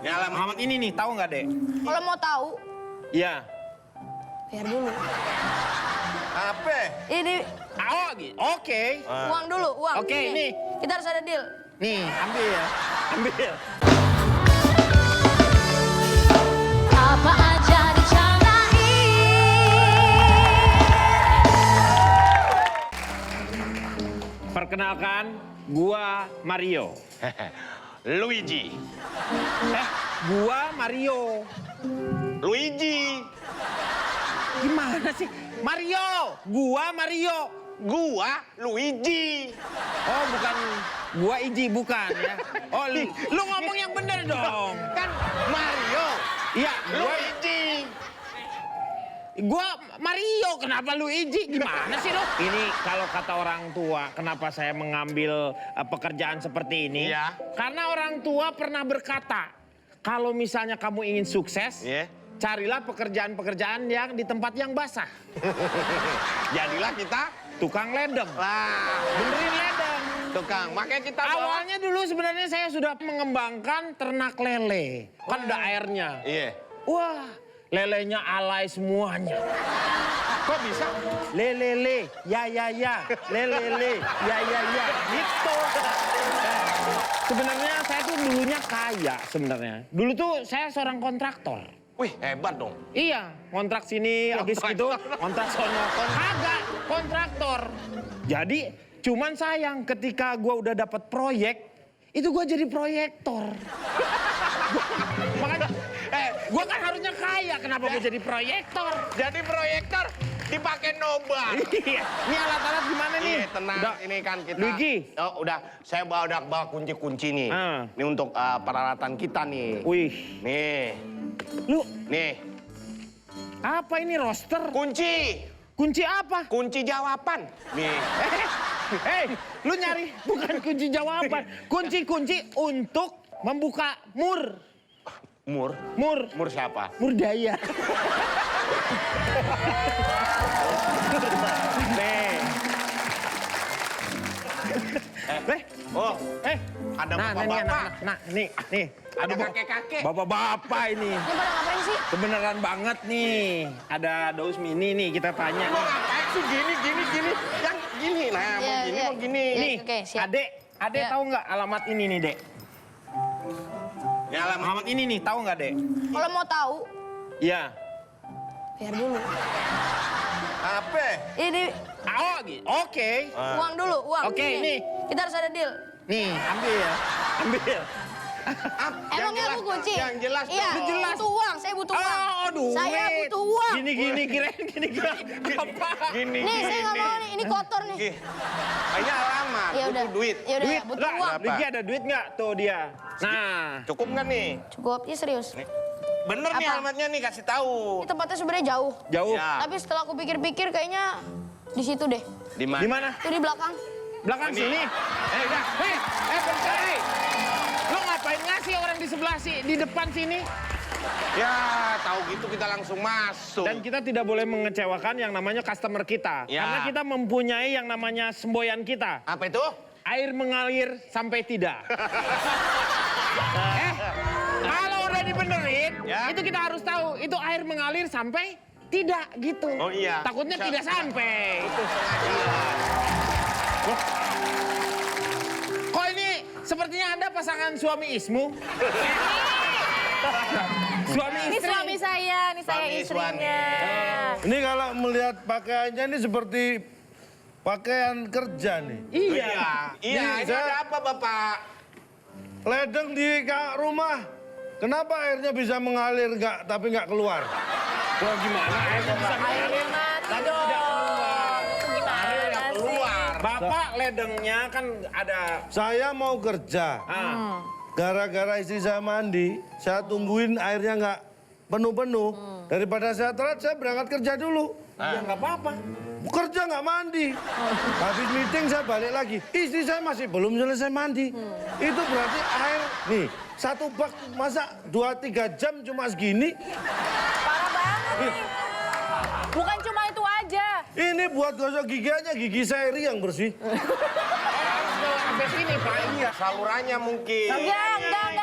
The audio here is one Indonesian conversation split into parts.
Ya alamat ini nih, tahu nggak, Dek? Kalau mau tahu, Iya. biar dulu. Apa? Ini Oh, oke. uang dulu, uang. Oke, ini. Kita harus ada deal. Nih, ambil ya. Ambil. Apa aja Perkenalkan, gua Mario. Luigi. Gua Mario. Luigi. Gimana sih? Mario. Gua Mario. Gua Luigi. Oh, bukan gua Iji, bukan ya. Oh, lu ngomong yang bener dong. Kan Mario. Iya, Luigi. gua Mario. Kenapa lu Iji? Gimana sih lu? Ini kalau kata orang tua, kenapa saya mengambil pekerjaan seperti ini? Iya. Karena orang tua pernah berkata, kalau misalnya kamu ingin sukses, Iya. carilah pekerjaan-pekerjaan yang di tempat yang basah. Jadilah kita Tukang ledeng. lah Benerin ledeng. tukang. Makanya kita Awalnya dulu sebenarnya saya sudah mengembangkan ternak lele. Kan ada airnya. Iya. Wah, lelenya alay semuanya. Kok bisa? Lelele, ya, lelele, ya, gitu. Sebenarnya saya tuh dulunya kaya sebenarnya. Dulu tuh saya seorang kontraktor. Wih, hebat dong. Iya, kontrak sini, habis itu kontrak sono. Kagak, kontraktor. Jadi, cuman sayang ketika gua udah dapat proyek, itu gua jadi proyektor. Makanya, gua kan harusnya kaya, kenapa gua jadi proyektor? Jadi proyektor dipakai nobar. Iya, ini alat-alat gimana nih? Iya, tenang. Udah. Ini kan kita. Luigi. Oh, udah. Saya udah bawa kunci-kunci nih. Ini untuk peralatan kita nih. Wih, Nih. lu Nih. apa ini roster? Kunci. Kunci apa? Kunci jawaban. Nih. Lu nyari bukan kunci jawaban. Kunci-kunci untuk membuka mur. Mur. Mur. Mur siapa? Mur daya. Nih. Oh, ada bapak-bapak. Nah, nih. Ada kakek-kakek. Bapak-bapak ini. Ini pada ngapain sih? Kebenaran banget nih. Ada Daus Mini nih, kita tanya. Mau ngapain sih gini. Yang gini. Nah, mau Iya, gini, iya. mau gini. Nih, Oke, siap. Adek Ya. tahu nggak alamat ini nih, Dek? Ya, Alamat ini nih, tahu nggak, Dek? Kalau mau tahu, Iya. biar dulu. Apa? Ini Oh, oke. uang dulu, uang. Oke, ini. Kita harus ada deal. Nih, ambil ya. Ambil. Emangnya aku kunci? Yang jelas Iya, dong. jelas. butuh uang, saya butuh uang. Oh, duit. Saya butuh uang. Gini, kirain gini. Apa? Gini. Nih, saya nggak mau nih, ini kotor nih. Ini alamat, Ya udah. butuh duit. Ya udah, Duit, butuh lah, uang. Lagi ada duit nggak? Tuh dia. Nah. Cukup nggak nih? Cukup, ya serius. Bener nih Apa? alamatnya nih, kasih tahu. Ini tempatnya sebenarnya jauh. Jauh. Ya. Tapi setelah aku pikir-pikir kayaknya di situ deh. Di mana? Di mana? Itu di belakang. Belakang Ini. sini. Udah. Bentar. Lo ngapain ngasih orang di sebelah di depan sini? Ya, tahu gitu kita langsung masuk. Dan kita tidak boleh mengecewakan yang namanya customer kita. Ya. Karena kita mempunyai yang namanya semboyan kita. Apa itu? Air mengalir sampai tidak. Kalau udah dibenerin, Ya. itu kita harus tahu itu air mengalir sampai tidak gitu. Oh iya. Takutnya tidak sampai. Itu sengaja. Kok ini sepertinya Anda pasangan suami ismu? Suami Ini istri. suami saya, ini saya Suami, istrinya. Ini kalau melihat pakaiannya ini seperti pakaian kerja nih. Iya. Iya, ini saya- ada apa, Bapak? Ledeng di rumah. Kenapa airnya bisa mengalir tapi nggak keluar? Wah, gimana airnya bisa mengalir? Mati Tapi dong. tidak keluar. Gimana sih? Keluar. Bapak ledengnya kan ada. Saya mau kerja. Gara-gara istri saya mandi, saya tungguin airnya nggak penuh-penuh. Daripada saya telat, saya berangkat kerja dulu. Ya nggak apa-apa. Kerja nggak mandi. Habis meeting saya balik lagi. Istri saya masih belum selesai mandi. Itu berarti air, nih, satu bak masa 2-3 jam cuma segini. Parah banget nih. Bukan cuma itu aja. Ini buat gosok gigi aja, gigi saya iri yang bersih. Sampai sini Pak. Iya. Salurannya mungkin. Enggak.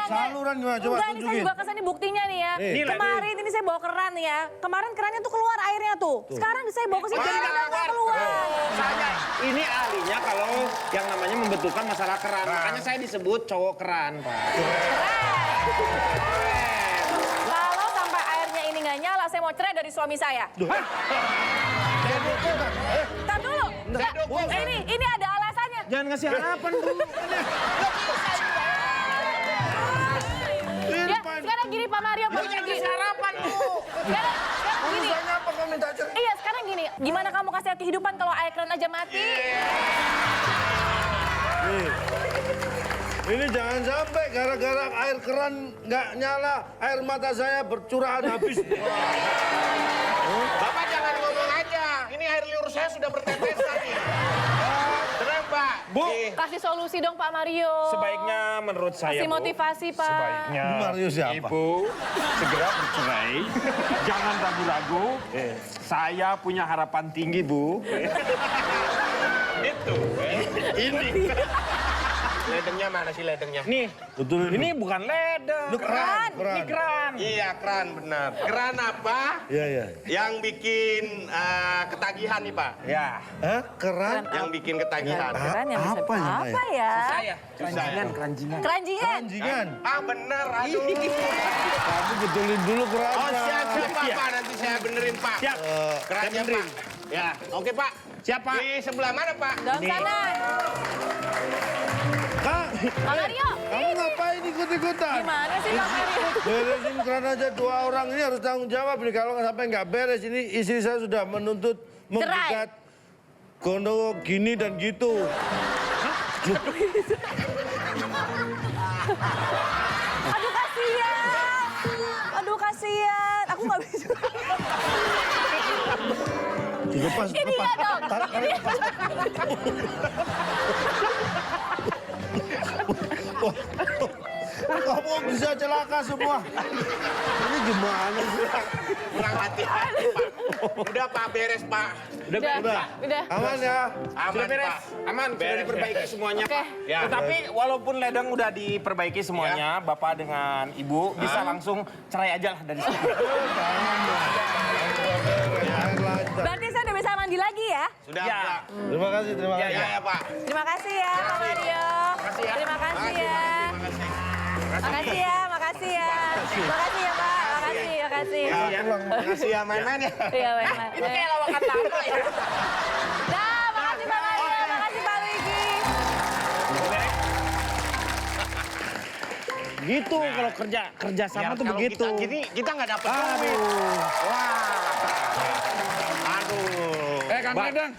Saluran gimana? Coba Enggak, ini saya tunjukin. juga kesana buktinya nih ya. Nih. Kemarin ini saya bawa keran nih ya. Kemarin kerannya tuh keluar airnya tuh. Sekarang saya bawa ke sini nggak keluar. Saya ini ahlinya kalau yang namanya membetulkan masalah keran. Makanya saya disebut cowok keran, Pak. Kalau sampai airnya ini nggak nyala, saya mau cerai dari suami saya. Ntar dulu. Ini ada alasannya. Jangan ngasih harapan, Bu. Ya, sekarang gini Pak Mario, Pak Jangan Gigi. ngasih harapan, Bu. Sekarang gini. Urusannya apa kau minta cerai? Iya, sekarang gini. Gimana kamu kasih kehidupan kalau air keran aja mati? Nih. Ini jangan sampai gara-gara air keran nggak nyala, air mata saya bercurahan habis. Bapak jangan ngomong aja. Ini air liur saya sudah bertetesan nih. Tenang, Pak. Bu. Kasih solusi dong Pak Mario. Sebaiknya menurut saya, Kasih Bu, motivasi, Pak. sebaiknya Mario siapa? Ibu segera bercerai. Jangan ragu-ragu. Saya punya harapan tinggi, Bu. Itu. Ini. Ledengnya mana sih ledengnya? Nih, Betul ini bukan ledeng. Lu keran. Ini keran. Iya, keran benar. Keran apa? Iya, iya. Yang bikin ketagihan nih, Pak. Ya. Hah? Keran? Yang bikin ketagihan. Keran yang bisa Apa ya, apa ya? Saya. Keranjingan, keranjingan. Keranjingan. Anjingan. Ah, bener. Aduh. Kamu betulin dulu Oh, kerannya. siap, Pak. Iya. Pak. Nanti saya benerin, Pak. Siap. Kerannya, Saya benerin. Pak. Ya, oke, Pak. Siapa? Di sebelah mana, Pak? Dalam sana. Kak, Pak Mario. kamu ngapain ikut-ikutan? Gimana sih Pak Mario? Beresin keran aja, 2 orang ini harus tanggung jawab nih. Kalau sampai nggak beres ini istri saya sudah menuntut menggugat gono gini dan gitu. Aduh kasihan. Aduh kasihan. Aku nggak bisa. Dilepas, Ini ya dong. Tarik, tarik, lepas. Kamu bisa celaka semua. Ini gimana sih? Kurang hati-hati, Pak. Udah, Pak. Beres, Pak. Udah, Udah. Aman ya? Aman, Sudah beres. Pak. Aman, sudah Beres, diperbaiki beres. semuanya, Oke. Pak. Ya. Tetapi walaupun ledeng udah diperbaiki semuanya, Bapak dengan Ibu bisa langsung cerai aja lah dari sini. Air lancar. Berarti saya udah bisa mandi lagi ya? Sudah, Ya. Pak. Terima kasih, terima Ya, kasih. Ya, ya, Pak. Terima kasih ya Pak Mario. Terima kasih ya. Makasih ya, makasih ya. Makasih ya Pak, makasih, makasih. Makasih ya, main-main ya. Iya, main-main. Itu kayak lawakan lama ya. Dah, makasih Pak Mario, makasih Pak Luigi. Gitu kalau kerja sama tuh Kalau begitu. Kita gini, kita nggak dapat. Aduh. Aduh. Kang Ledeng.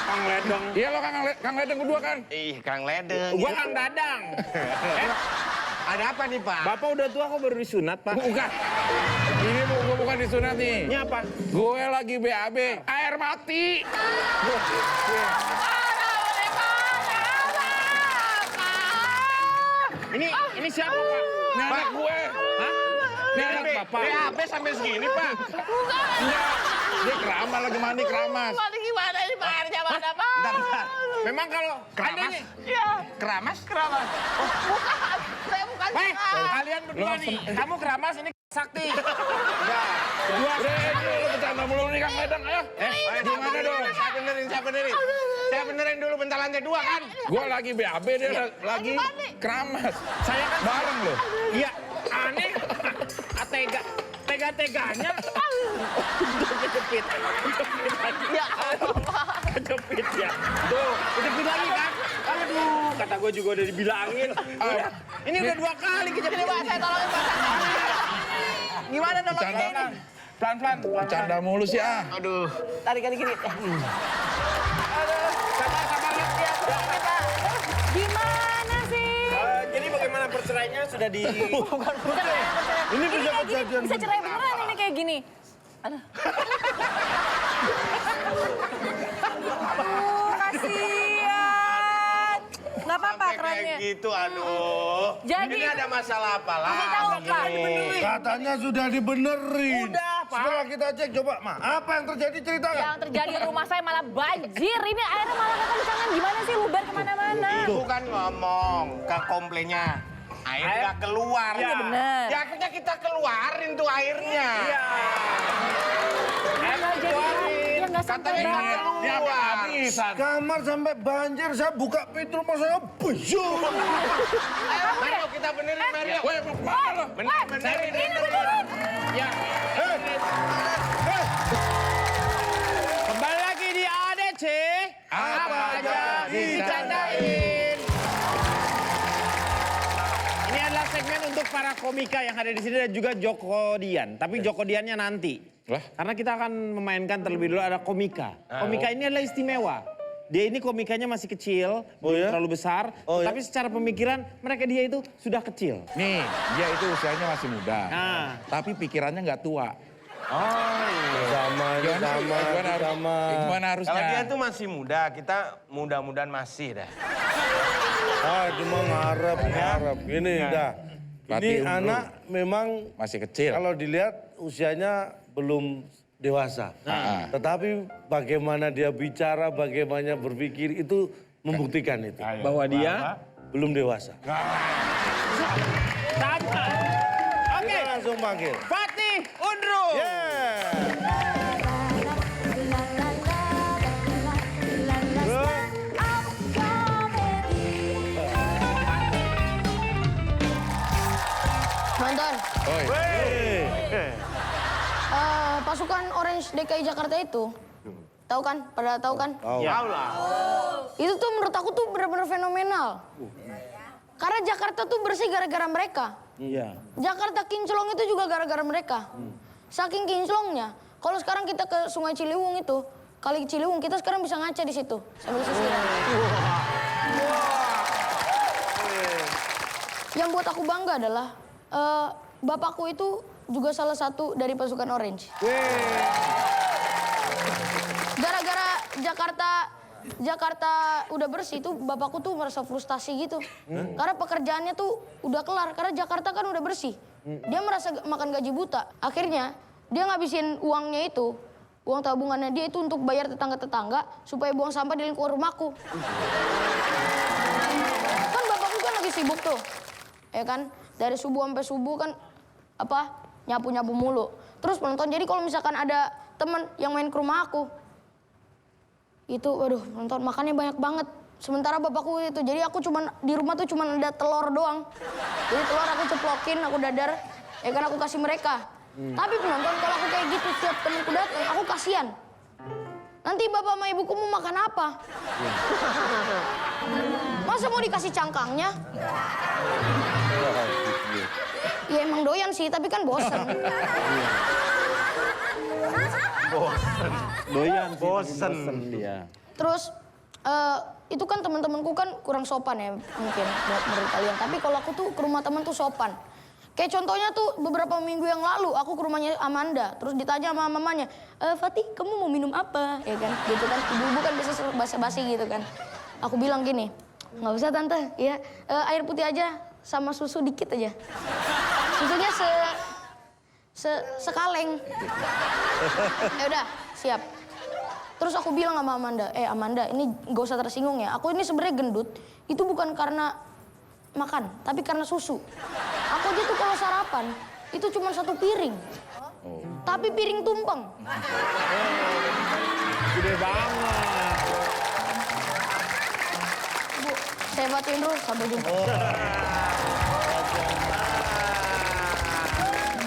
Kang Ledeng. Iya lo Kang Ledeng kedua kan? Ih, Kang Ledeng. Gua Kang Dadang. Ada apa nih, Pak? Bapak udah tua kok baru disunat, Pak. Bukan. Ini gue bukan disunat nih. Ini apa? Gue lagi BAB. Air mati. Ini siapa, Pak? Ini anak gue. Hah? Ini anak bapak. BAB sampai segini, Pak. Enggak. Dia keramas lagi mandi keramas. Gimana ini Pak airnya mana Pak? Bentar, bentar. Memang kalau Keramas? Iya. Keramas? Bukan, saya bukan kalian berdua nih, kamu keramas ini sakti. Udah, lo bercanda mulu nih Kang Ledeng. Ayo. Gimana dong? Saya benerin. Saya benerin dulu bentar lantai 2 kan. Gue lagi BAB, dia lagi keramas. Saya kan Bareng lo. iya aneh, tega-teganya. Kejepit. Ya Allah. Kejepit ya. Tuh, kejepit lagi kan? Aduh, kata gue juga udah dibilangin. Udah, ini udah 2 kali kejepit. Pak, saya tolongin Pak. Gimana nolongin Bercanda ini? kan? Pelan-pelan. Bercanda mulu sih ah. Aduh. Tarik gini. Aduh, sabar ya. Ya, tolongin, Pak. Gimana sih? Jadi bagaimana perceraiannya sudah di... Bukan cerai. Ini bisa kayak gini, kejadian bisa cerai beneran ini kayak gini. Aduh. Aduh, kasihan. Nggak apa-apa Sampai kerannya. kayak gitu, aduh. Jadi- Ini ada masalah apa lah? Kasih tahu, Pak. Katanya sudah dibenerin. Udah, Pak. Setelah kita cek, coba, Ma, apa yang terjadi ceritakan? Yang terjadi di rumah saya malah banjir. Ini airnya malah kekencangan. Gimana sih luber kemana-mana? Ibu kan ngomong ke komplainnya. Air nggak keluar. Iya bener. Ya akhirnya kita keluarin tuh airnya. Iya. Nggak jadi, ya nggak sampai Katanya nggak banget. keluar. Kamar sampai banjir, saya buka pintu rumah saya, buyung. Mario kita benerin Mario. Woi, mau kemana lo? Benerin. Ya. Kembali lagi di ADC. Apa aja dicandain. Ini adalah segmen untuk para komika yang ada di sini dan juga Joko Dian. Tapi Joko Diannya nanti. Lah? Karena kita akan memainkan terlebih dulu ada komika. Komika ini adalah istimewa. Dia ini komikanya masih kecil, belum ya? terlalu besar. Oh, ya? Tapi secara pemikiran dia itu sudah kecil. Nih, dia itu usianya masih muda. Nah. Tapi pikirannya nggak tua. Sama, Gimana harusnya? Kalau dia tuh masih muda, kita mudah-mudahan masih dah. Cuma ngarep. Gini, dah. Berarti Ini umur anak memang masih kecil. kalau dilihat usianya belum dewasa. Tetapi bagaimana dia bicara, bagaimana berpikir itu membuktikan itu. Bahwa dia Belum dewasa. sama. Oke, Kita langsung panggil. Fatih Undru. Nonton, Oi. pasukan Orange DKI Jakarta itu, tahu kan? Pada tahu kan? Ya. Itu tuh menurut aku tuh benar-benar fenomenal. Karena Jakarta tuh bersih gara-gara mereka. Iya. Jakarta kinclong itu juga gara-gara mereka. Saking kinclongnya, kalau sekarang kita ke Sungai Ciliwung itu, Kali Ciliwung, kita sekarang bisa ngaca di situ sambil sisiran. Yang buat aku bangga adalah bapakku itu juga salah satu dari pasukan Orange. Gara-gara Jakarta udah bersih tuh bapakku tuh merasa frustasi gitu. Karena pekerjaannya tuh udah kelar, karena Jakarta kan udah bersih. Dia merasa makan gaji buta. Akhirnya dia ngabisin uangnya itu, uang tabungannya dia itu untuk bayar tetangga-tetangga supaya buang sampah di lingkungan rumahku. Kan bapakku kan lagi sibuk tuh. Ya kan, dari subuh sampai subuh kan nyapu-nyapu mulu. Terus penonton, jadi kalau misalkan ada temen yang main ke rumah aku, itu waduh nonton makannya banyak banget. Sementara bapakku itu, jadi aku cuman di rumah tuh cuman ada telur doang. Jadi telur aku ceplokin, aku dadar, ya kan aku kasih mereka. Tapi penonton, kalau aku kayak gitu setiap temenku datang, aku kasihan. Nanti bapak sama ibuku mau makan apa? Masa mau dikasih cangkangnya? Ya emang doyan sih, tapi kan bosen. Doyan sih, Bosen dia. Terus itu kan teman-temanku kan kurang sopan ya mungkin menurut kalian. Tapi kalau aku tuh ke rumah teman tuh sopan. Kayak contohnya tuh beberapa minggu yang lalu aku ke rumahnya Amanda. Terus ditanya sama mamanya, Fatih kamu mau minum apa? Ya kan, gitu kan. Ibu-ibu kan bisa basa-basi gitu kan. Aku bilang gini, nggak usah tante, ya air putih aja sama susu dikit aja. Susunya sekaleng. Ya udah, siap. Terus aku bilang sama Amanda, Amanda ini gak usah tersinggung ya. Aku ini sebenarnya gendut, itu bukan karena makan, tapi karena susu. Aku aja tuh kalau sarapan, itu cuma 1 piring. Tapi piring tumpeng. Gede banget. Bu, saya Fatih Undru, sampai jumpa.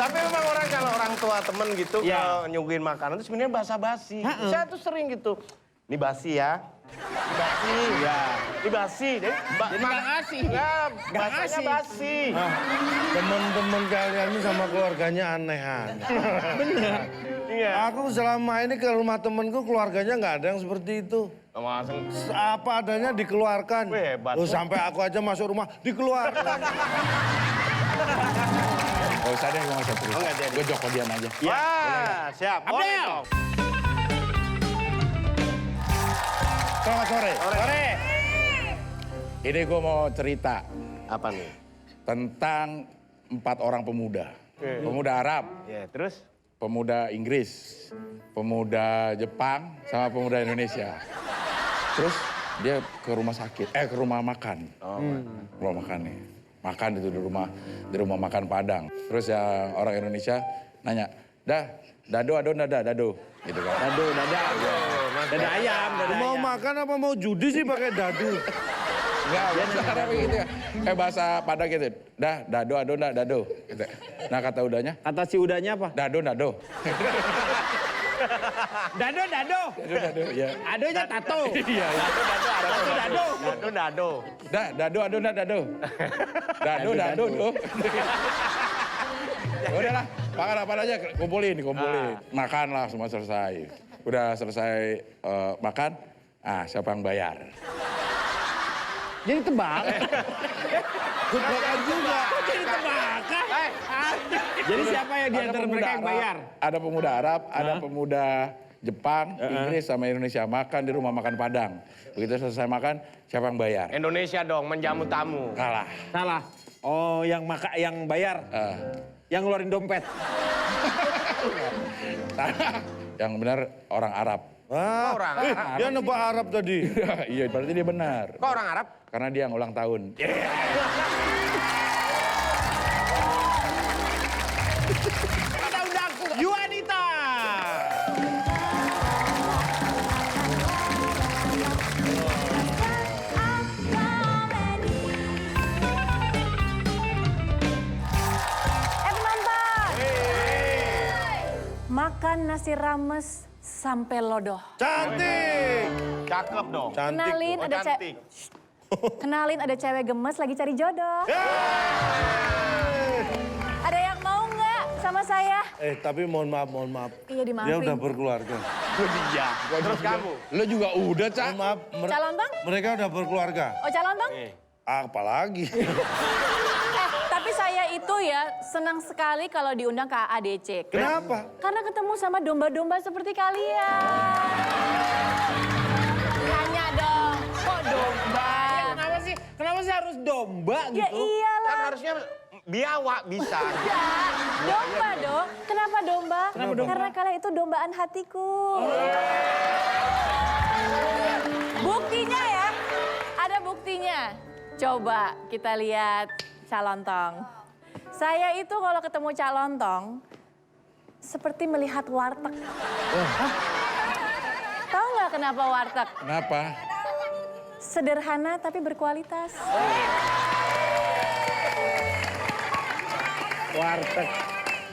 Tapi memang kalau orang tua temen gitu Ya. kalau nyuguhin makanan itu sebenarnya basa-basi. Saya tuh sering gitu. Ini basi ya. Ini basi. Ya. Ini basi. Jadi nggak ngasih. Nggak, Nggak bahasanya ngasih. basi. Teman-teman kalian ini sama keluarganya aneh-aneh. Iya. Aku selama ini ke rumah temenku keluarganya nggak ada yang seperti itu. Langsung. Apa adanya dikeluarkan. Wih, hebat. Oh, sampai aku aja masuk rumah dikeluarkan. Gak usah deh, gue gak usah cerita. Gue Joko Dian aja. Wah, siap. Boleh Abdel. dong. Selamat sore. Sore. Ini gue mau cerita Apa nih? tentang 4 orang pemuda. Pemuda Arab, Ya, terus? pemuda Inggris, pemuda Jepang, sama pemuda Indonesia. Terus dia ke rumah sakit, ke rumah makan. Rumah makan nih. makan itu di rumah makan Padang. Terus yang orang Indonesia nanya, dado gitu kan. Dado, dada ayam, dada Mau ayam. makan apa mau judi sih pakai dadu? Enggak, bahasa Arab gitu ya. Kayak bahasa Padang gitu. Dado. Gitu. Nah kata udahnya, Kata si udahnya apa? dado. Dado. Dado, ya. Adonya tato. Iya, iya. Dado. Dado. Udahlah, makan apa aja, kumpulin. Makanlah semua selesai. Udah selesai makan, siapa yang bayar? Jadi tebak. Jebakan juga. Jadi tebakan. Jadi siapa yang di antara mereka yang bayar? Ada pemuda Arab, ada pemuda Jepang, Inggris sama Indonesia makan di rumah makan Padang. Begitu selesai makan, siapa yang bayar? Indonesia dong, menjamu tamu. Kalah. Salah. Oh, yang bayar. Yang ngeluarin dompet. Yang benar orang Arab. Ah, Orang dia nebak Arab tadi. Iya, berarti dia benar. Kok orang Arab? Karena dia yang ulang tahun. Kita undang Yuanita. Penonton. Makan nasi rames sampai lodoh. Cantik. Cakep dong. Cantik. Kenalin Oh, ada cantik. Kenalin ada cewek gemes lagi cari jodoh. Ada yang mau nggak sama saya? Tapi mohon maaf. Iya, dimaafin. Dia udah berkeluarga. Terus kamu? Lo juga udah, Cak. Mohon maaf. Calontong? Mereka udah berkeluarga. Oh, calontong? Apalagi. Tapi saya itu ya senang sekali kalau diundang ke ADC. Kenapa? Karena ketemu sama domba-domba seperti kalian. Tanya dong, kok domba? Kenapa sih harus domba Ya gitu? iyalah. Kan harusnya biawak bisa. Enggak, domba dong. Kenapa domba? Karena kalian itu dombaan hatiku. Buktinya ya, ada buktinya. Coba kita lihat calontong. Saya itu kalau ketemu calontong, seperti melihat warteg. Tahu nggak kenapa warteg? Kenapa? Sederhana tapi berkualitas. Warteg.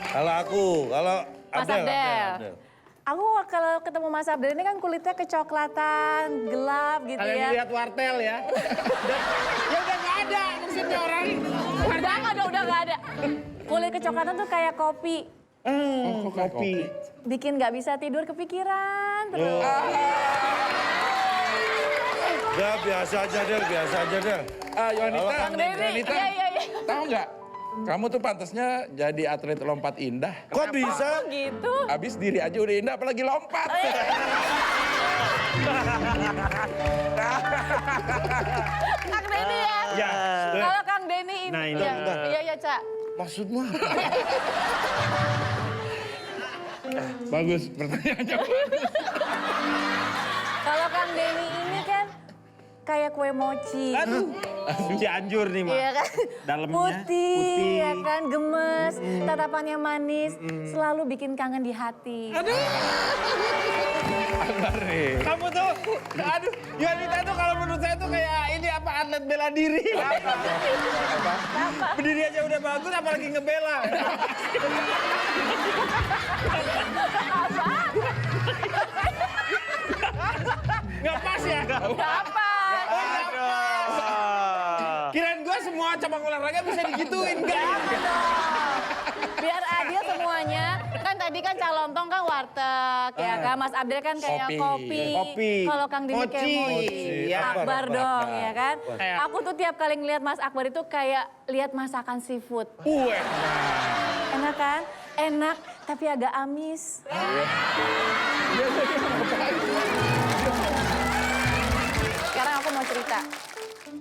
Kalau Mas Abdel. Aku kalau ketemu Mas Abdel ini kan kulitnya kecoklatan, gelap gitu Kalian ya. lihat wartel ya. Ya udah nggak ada maksudnya orang. Udah nggak ada. Kulit kecoklatan tuh kayak kopi. Kopi. Bikin nggak bisa tidur kepikiran terus. Ya biasa aja Del. Yonita. Bang Dewi, iya. Tahu nggak? Kamu tuh pantasnya jadi atlet lompat indah. Kok bisa? Oh gitu. Abis diri aja udah indah, apalagi lompat. Kang Denny ya. Ya. Kalau Kang Denny ini. Nah, ini. Iya, Cak. Maksudmu apa? Bagus, pertanyaannya. Kalau Kang Denny ini kan kayak kue mochi. Aduh. Cianjur nih, Mak. Iya kan? Dalamnya putih, ya kan, gemes, tatapannya manis, selalu bikin kangen di hati. Kamu tuh, aduh, Yuanita tuh kalau menurut saya tuh kayak ini apa atlet bela diri. Berdiri aja udah bagus, apalagi ngebela. Nggak pas ya? Apa? Kirain gue semua cabang olahraga bisa digituin, kan? Biar adil semuanya. Kan tadi kan calontong kan warteg, ya kan? Mas Abdel kan kayak kopi. Kopi. Kalau Kang Denny kayak mochi. Ya. Akbar dong, ya kan? Kayak- Aku tuh tiap kali ngeliat Mas Akbar itu kayak lihat masakan seafood. Enak kan? Enak, tapi agak amis. Sekarang aku mau cerita.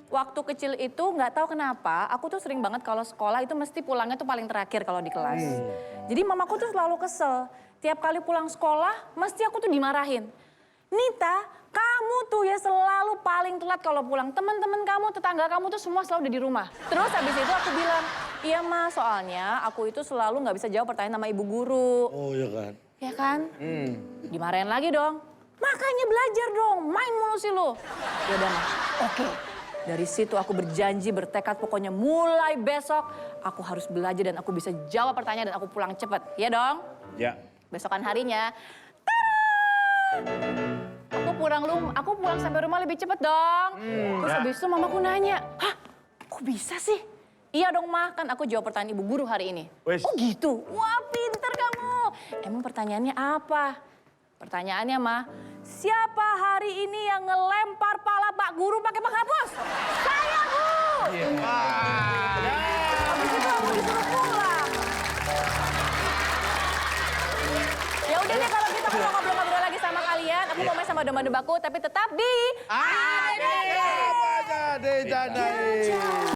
Waktu kecil itu nggak tahu kenapa, aku tuh sering banget kalau sekolah itu mesti pulangnya tuh paling terakhir kalau di kelas. Jadi mamaku tuh selalu kesel. Tiap kali pulang sekolah, mesti aku tuh dimarahin. Nita, Kamu tuh ya selalu paling telat kalau pulang. Teman-teman kamu, tetangga kamu tuh semua selalu udah di rumah. Terus habis itu aku bilang, iya Ma, soalnya aku itu selalu nggak bisa jawab pertanyaan sama ibu guru. Oh iya kan. Ya kan? Dimarahin lagi dong. Makanya belajar dong, main mulu sih lo. Ya udah Ma, oke. Dari situ aku berjanji, bertekad pokoknya mulai besok aku harus belajar dan aku bisa jawab pertanyaan dan aku pulang cepet. Ya dong? Ya. Besokan harinya, aku pulang sampai rumah lebih cepet dong. Terus habis itu mamaku nanya, hah kok bisa sih? Iya dong Ma, kan aku jawab pertanyaan ibu guru hari ini. Wes. Oh gitu? Wah pinter kamu. Emang pertanyaannya apa? Pertanyaannya Ma, siapa hari ini yang ngelempar pala Pak Guru pakai penghapus? Saya Bu! Habis itu aku disuruh pulang. Ya udah deh kalau gitu aku mau ngobrol-ngobrol lagi sama kalian. Aku mau main sama domba-dombaku tapi tetap di... Apa aja deh,